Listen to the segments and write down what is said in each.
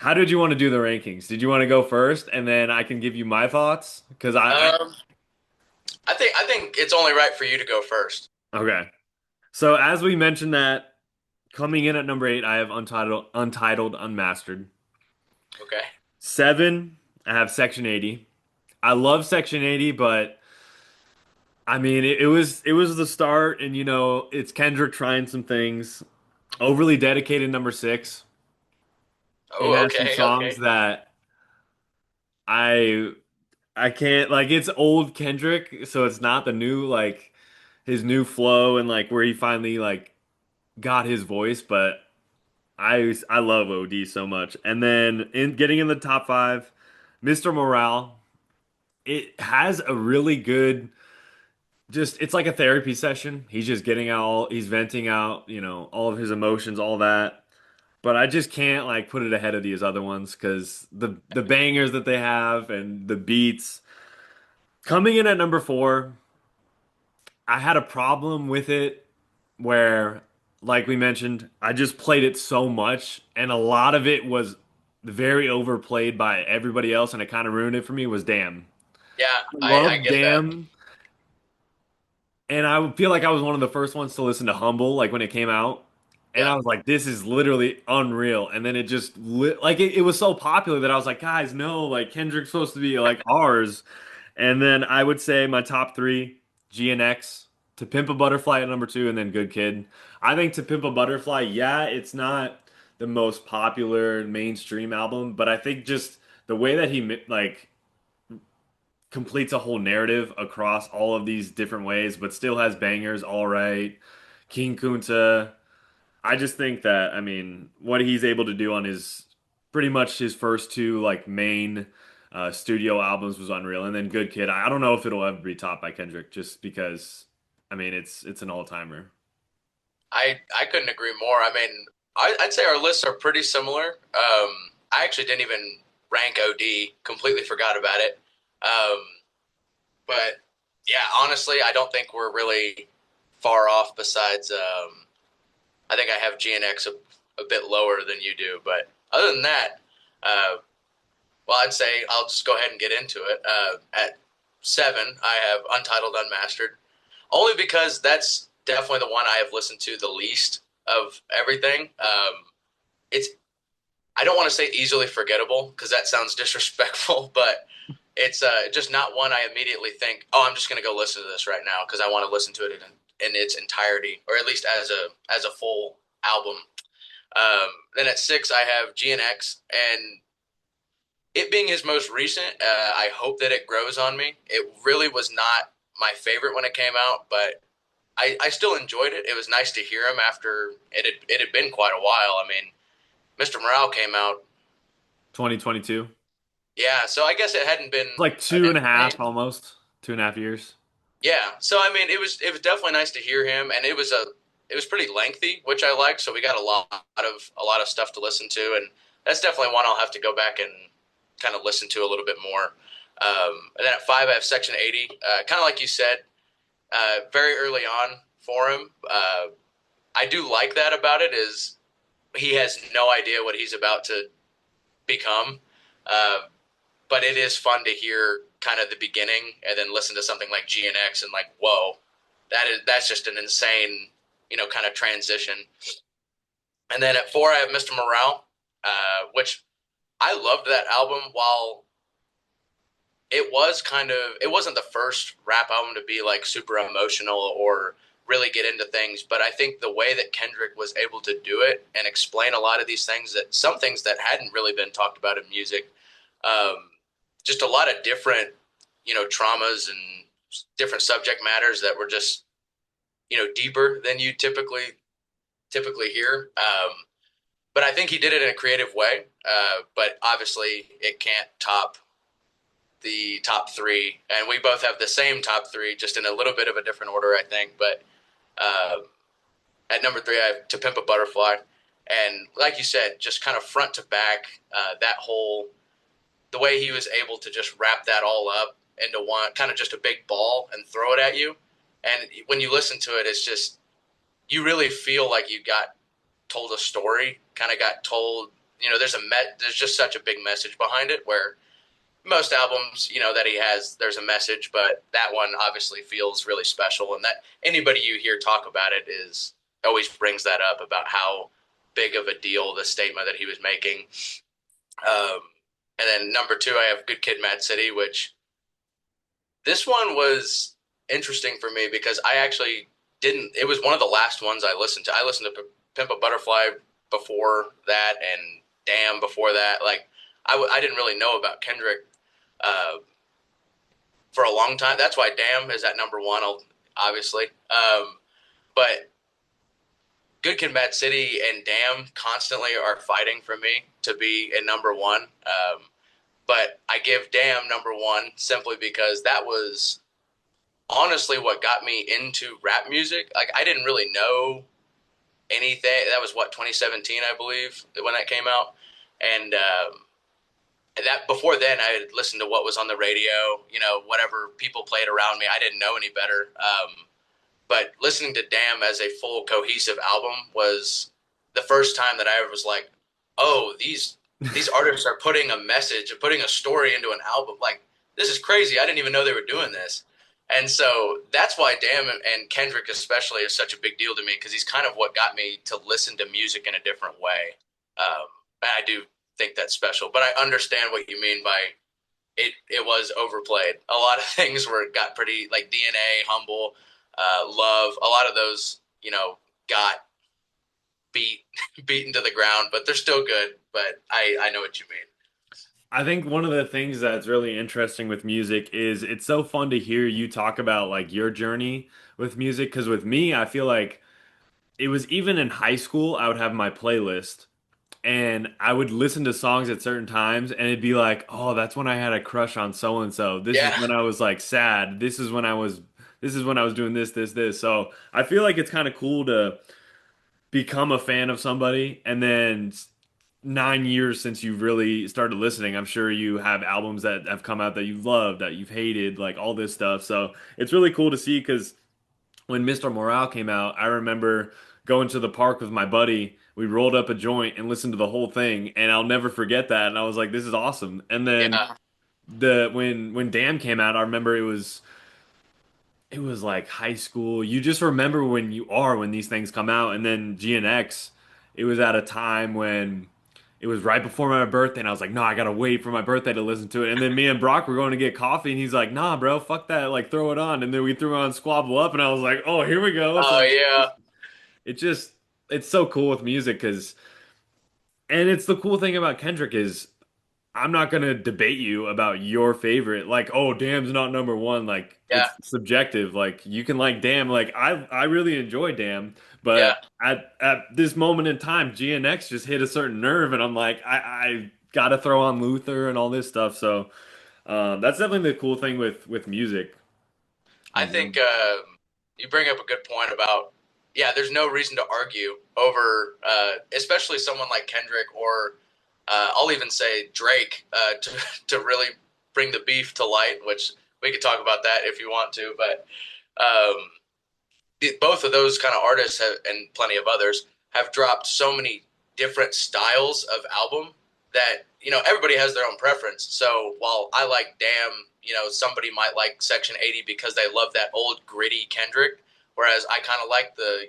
how did you want to do the rankings? Did you want to go first and then I can give you my thoughts? Because Um, I think it's only right for you to go first. okay. So as we mentioned that coming in at number eight, I have Untitled Unmastered. Okay. Seven, I have Section 80. I love Section 80, but I mean it was the start, and it's Kendrick trying some things. Overly Dedicated, number six. It Oh, has some okay, songs okay. that I I can't like. It's old Kendrick, so it's not the new like his new flow and like where he finally like got his voice, but I love OD so much. And then in getting in the top five, Mr. Morale, it has a really good just it's like a therapy session. He's just getting out he's venting out, all of his emotions, all that. But I just can't like put it ahead of these other ones because the bangers that they have and the beats. Coming in at number four, I had a problem with it where, like we mentioned, I just played it so much, and a lot of it was very overplayed by everybody else, and it kind of ruined it for me. Was Damn. Yeah, I I love get that. Damn, and I feel like I was one of the first ones to listen to Humble, like when it came out. And Yeah. I was like, this is literally unreal. And then it just like it was so popular that I was like, guys, no, like Kendrick's supposed to be like ours. And then I would say my top three, GNX, To Pimp a Butterfly at number two, and then Good Kid. I think To Pimp a Butterfly, yeah, it's not the most popular mainstream album, but I think just the way that he like completes a whole narrative across all of these different ways, but still has bangers, all right. King Kunta. I just think that, I mean, what he's able to do on his pretty much his first two like main studio albums was unreal. And then Good Kid, I don't know if it'll ever be topped by Kendrick just because, I mean, it's an all-timer. I couldn't agree more. I mean, I'd say our lists are pretty similar. I actually didn't even rank OD. Completely forgot about it. Um, but yeah, honestly, I don't think we're really far off. Besides, I think I have GNX a bit lower than you do. But other than that, uh, well, I'd say I'll just go ahead and get into it. At seven, I have Untitled Unmastered, only because that's definitely the one I have listened to the least of everything. It's I don't want to say easily forgettable because that sounds disrespectful, but it's just not one I immediately think, oh, I'm just going to go listen to this right now because I want to listen to it in its entirety, or at least as a full album. Then at six, I have GNX, and it being his most recent, I hope that it grows on me. It really was not my favorite when it came out, but I still enjoyed it. It was nice to hear him after it had been quite a while. I mean, Mr. Morale came out, 2022. yeah, so I guess it hadn't been It's like an two and a half insane. almost, 2.5 years. Yeah, so I mean, it was definitely nice to hear him, and it was pretty lengthy, which I liked. So we got a lot of stuff to listen to, and that's definitely one I'll have to go back and kind of listen to a little bit more. And then at five, I have Section 80. Kind of like you said, very early on for him. I do like that about it is he has no idea what he's about to become. Uh, but it is fun to hear kind of the beginning and then listen to something like GNX and like, whoa, that's just an insane, kind of transition. And then at four, I have Mr. Morale, which I loved that album. While it wasn't the first rap album to be like super emotional or really get into things, but I think the way that Kendrick was able to do it and explain a lot of these things, that some things that hadn't really been talked about in music, um, just a lot of different, traumas and different subject matters that were just, deeper than you typically hear. But I think he did it in a creative way. But obviously, it can't top the top three, and we both have the same top three, just in a little bit of a different order, I think. But uh, at number three, I have To Pimp a Butterfly, and like you said, just kind of front to back, that whole the way he was able to just wrap that all up into one kind of just a big ball and throw it at you. And when you listen to it, it's just you really feel like you got told a story, kind of got told. there's just such a big message behind it. Where most albums, that he has, there's a message, but that one obviously feels really special. And that anybody you hear talk about it is always brings that up about how big of a deal the statement that he was making. Um, and then number two, I have Good Kid, Mad City, which this one was interesting for me because I actually didn't. It was one of the last ones I listened to. I listened to Pimp a Butterfly before that, and Damn before that. Like I didn't really know about Kendrick uh, for a long time. That's why Damn is at number one, obviously. But Good Kid, Mad City, and Damn constantly are fighting for me to be at number one. But I give Damn number one simply because that was honestly what got me into rap music. Like I didn't really know anything. That was what 2017, I believe, when that came out, and that before then I had listened to what was on the radio. Whatever people played around me. I didn't know any better. But listening to Damn as a full cohesive album was the first time that I was like, oh, these artists are putting a message, putting a story into an album. Like this is crazy. I didn't even know they were doing this. And so that's why Damn and Kendrick especially is such a big deal to me because he's kind of what got me to listen to music in a different way. And I do think that's special, but I understand what you mean by it was overplayed. A lot of things got pretty like DNA, humble, love. A lot of those, got beat beaten to the ground, but they're still good. But I know what you mean. I think one of the things that's really interesting with music is it's so fun to hear you talk about like your journey with music. Because with me, I feel like it was even in high school, I would have my playlist and I would listen to songs at certain times and it'd be like, oh, that's when I had a crush on so and so. This is Yeah, when I was like sad. This is when I was doing this. So I feel like it's kind of cool to become a fan of somebody and then 9 years since you've really started listening, I'm sure you have albums that have come out that you've loved, that you've hated, like all this stuff. So it's really cool to see because when Mr. Morale came out, I remember going to the park with my buddy. We rolled up a joint and listened to the whole thing, and I'll never forget that. And I was like, "This is awesome." And then yeah, the when Damn came out, I remember it was like high school. You just remember when these things come out, and then GNX, it was at a time when it was right before my birthday, and I was like, no, I gotta wait for my birthday to listen to it. And then me and Brock were going to get coffee, and he's like, nah, bro, fuck that, like throw it on. And then we threw on Squabble Up, and I was like, oh, here we go. oh So yeah, it just it's so cool with music because, and it's the cool thing about Kendrick is I'm not gonna debate you about your favorite. Like, oh, Damn's not number one. Like, yeah, it's subjective. Like, you can like Damn. Like, I really enjoy Damn, yeah. but at this moment in time, GNX just hit a certain nerve, and I'm like, I gotta throw on Luther and all this stuff. So, that's definitely the cool thing with music. I think you bring up a good point about yeah. There's no reason to argue over, especially someone like Kendrick or I'll even say Drake to really bring the beef to light. Which we could talk about that if you want to, but um, both of those kind of artists and plenty of others have dropped so many different styles of album that everybody has their own preference. So while I like Damn, somebody might like Section 80 because they love that old gritty Kendrick, whereas I kind of like the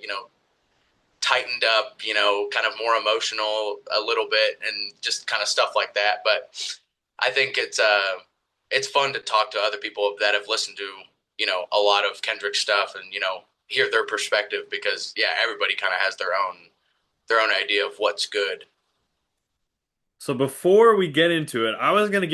tightened up, kind of more emotional a little bit and just kind of stuff like that. But I think it's fun to talk to other people that have listened to a lot of Kendrick stuff and hear their perspective because yeah, everybody kind of has their own idea of what's good. So before we get into it, I was gonna